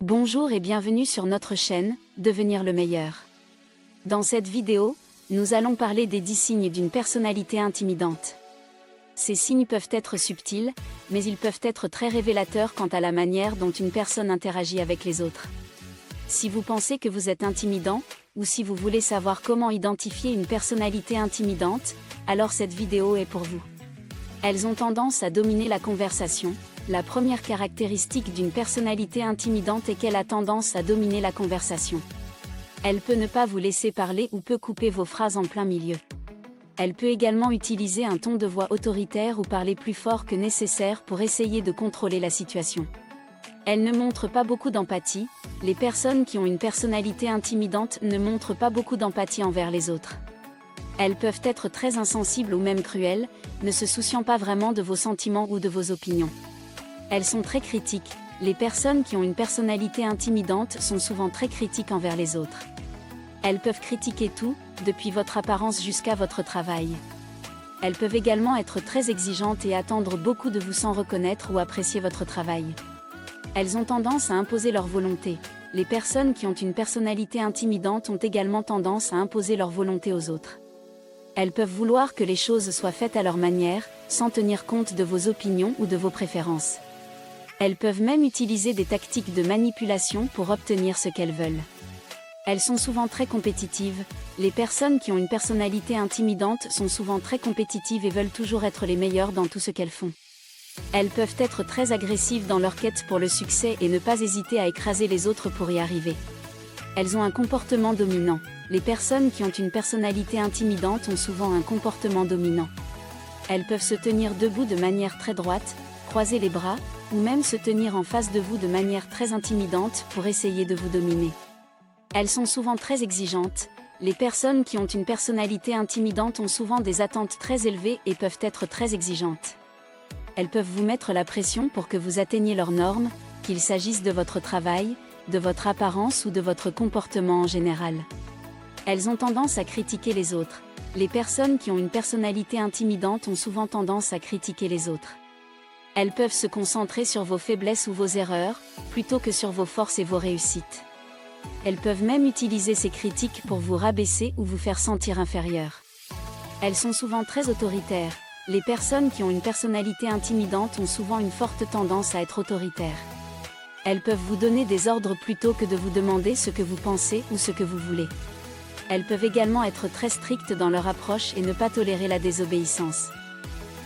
Bonjour et bienvenue sur notre chaîne, Devenir le meilleur. Dans cette vidéo, nous allons parler des 10 signes d'une personnalité intimidante. Ces signes peuvent être subtils, mais ils peuvent être très révélateurs quant à la manière dont une personne interagit avec les autres. Si vous pensez que vous êtes intimidant, ou si vous voulez savoir comment identifier une personnalité intimidante, alors cette vidéo est pour vous. Elles ont tendance à dominer la conversation. La première caractéristique d'une personnalité intimidante est qu'elle a tendance à dominer la conversation. Elle peut ne pas vous laisser parler ou peut couper vos phrases en plein milieu. Elle peut également utiliser un ton de voix autoritaire ou parler plus fort que nécessaire pour essayer de contrôler la situation. Elle ne montre pas beaucoup d'empathie. Les personnes qui ont une personnalité intimidante ne montrent pas beaucoup d'empathie envers les autres. Elles peuvent être très insensibles ou même cruelles, ne se souciant pas vraiment de vos sentiments ou de vos opinions. Elles sont très critiques. Les personnes qui ont une personnalité intimidante sont souvent très critiques envers les autres. Elles peuvent critiquer tout, depuis votre apparence jusqu'à votre travail. Elles peuvent également être très exigeantes et attendre beaucoup de vous sans reconnaître ou apprécier votre travail. Elles ont tendance à imposer leur volonté. Les personnes qui ont une personnalité intimidante ont également tendance à imposer leur volonté aux autres. Elles peuvent vouloir que les choses soient faites à leur manière, sans tenir compte de vos opinions ou de vos préférences. Elles peuvent même utiliser des tactiques de manipulation pour obtenir ce qu'elles veulent. Elles sont souvent très compétitives. Les personnes qui ont une personnalité intimidante sont souvent très compétitives et veulent toujours être les meilleures dans tout ce qu'elles font. Elles peuvent être très agressives dans leur quête pour le succès et ne pas hésiter à écraser les autres pour y arriver. Elles ont un comportement dominant. Les personnes qui ont une personnalité intimidante ont souvent un comportement dominant. Elles peuvent se tenir debout de manière très droite, croiser les bras, ou même se tenir en face de vous de manière très intimidante pour essayer de vous dominer. Elles sont souvent très exigeantes. Les personnes qui ont une personnalité intimidante ont souvent des attentes très élevées et peuvent être très exigeantes. Elles peuvent vous mettre la pression pour que vous atteigniez leurs normes, qu'il s'agisse de votre travail, de votre apparence ou de votre comportement en général. Elles ont tendance à critiquer les autres. Les personnes qui ont une personnalité intimidante ont souvent tendance à critiquer les autres. Elles peuvent se concentrer sur vos faiblesses ou vos erreurs, plutôt que sur vos forces et vos réussites. Elles peuvent même utiliser ces critiques pour vous rabaisser ou vous faire sentir inférieur. Elles sont souvent très autoritaires. Les personnes qui ont une personnalité intimidante ont souvent une forte tendance à être autoritaires. Elles peuvent vous donner des ordres plutôt que de vous demander ce que vous pensez ou ce que vous voulez. Elles peuvent également être très strictes dans leur approche et ne pas tolérer la désobéissance.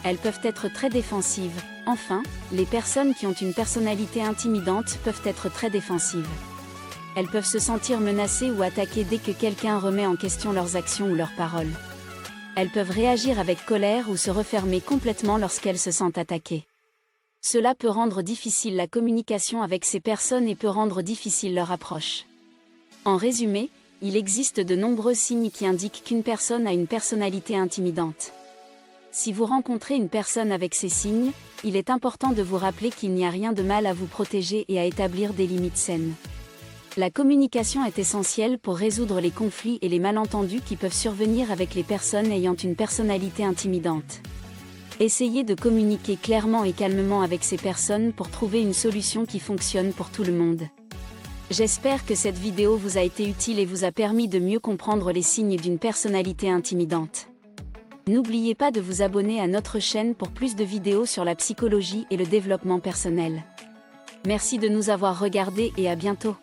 Elles peuvent être très défensives. Enfin, les personnes qui ont une personnalité intimidante peuvent être très défensives. Elles peuvent se sentir menacées ou attaquées dès que quelqu'un remet en question leurs actions ou leurs paroles. Elles peuvent réagir avec colère ou se refermer complètement lorsqu'elles se sentent attaquées. Cela peut rendre difficile la communication avec ces personnes et peut rendre difficile leur approche. En résumé, il existe de nombreux signes qui indiquent qu'une personne a une personnalité intimidante. Si vous rencontrez une personne avec ces signes, il est important de vous rappeler qu'il n'y a rien de mal à vous protéger et à établir des limites saines. La communication est essentielle pour résoudre les conflits et les malentendus qui peuvent survenir avec les personnes ayant une personnalité intimidante. Essayez de communiquer clairement et calmement avec ces personnes pour trouver une solution qui fonctionne pour tout le monde. J'espère que cette vidéo vous a été utile et vous a permis de mieux comprendre les signes d'une personnalité intimidante. N'oubliez pas de vous abonner à notre chaîne pour plus de vidéos sur la psychologie et le développement personnel. Merci de nous avoir regardés et à bientôt.